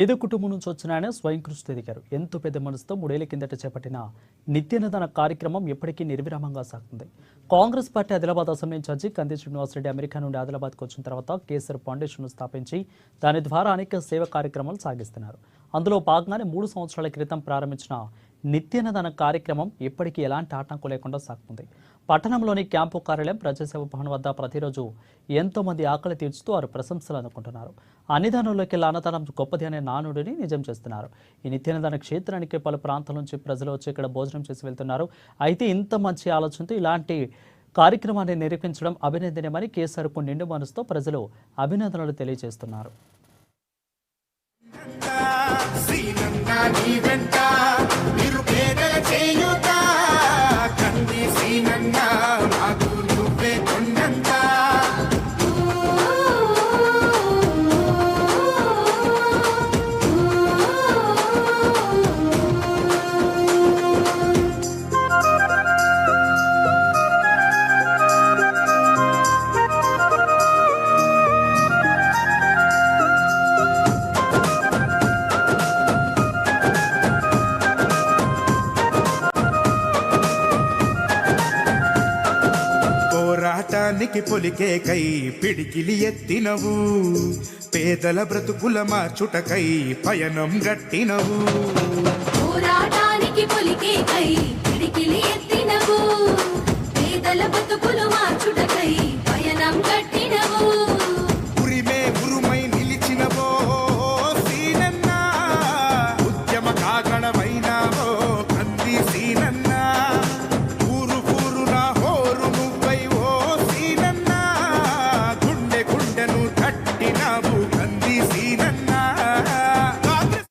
పేద కుటుంబం నుంచి వచ్చిన ఆయన స్వయం కృషి ఎదిగారు. ఎంతో పెద్ద మనసుతో 3 ఏళ్ల కిందట చేపట్టిన నిత్యాన్నదాన కార్యక్రమం ఎప్పటికీ నిర్విరామంగా సాగుతుంది. Congress party Adilabad assembly incharge Kandi Srinivasa Reddy America నుండి ఆదిలాబాద్కు వచ్చిన తర్వాత కేసర్ ఫౌండేషన్ను స్థాపించి దాని ద్వారా అనేక సేవా కార్యక్రమాలు సాగిస్తున్నారు. అందులో భాగంగానే 3 సంవత్సరాల క్రితం ప్రారంభించిన నిత్యాన్నదాన కార్యక్రమం ఇప్పటికీ ఎలాంటి ఆటంకం లేకుండా సాగుతుంది. పట్టణంలోని క్యాంపు కార్యాలయం ప్రజాసేవ భవన్ వద్ద ప్రతిరోజు ఎంతో మంది ఆకలి తీర్చుతూ వారు ప్రశంసలు అందుకుంటున్నారు. అన్నదానంలోకి అన్నదానం గొప్పది అనే నానుడిని నిజం చేస్తున్నారు. ఈ నిత్యాన్నదాన క్షేత్రానికి పలు ప్రాంతాల నుంచి ప్రజలు వచ్చి ఇక్కడ భోజనం చేసి వెళ్తున్నారు. అయితే ఇంత మంచి ఆలోచనతో ఇలాంటి కార్యక్రమాన్ని నిర్వహించడం అభినందనీయమని కేసీఆర్కు నిండు మనసుతో ప్రజలు అభినందనలు తెలియజేస్తున్నారు. పోరాటానికి పొలికే కై పిడికిలి ఎత్తినవు, పేదల బ్రతుకుల మార్చుటకై పయనం గట్టినవు. పోరాటానికి పొలికే కై పిడికిలి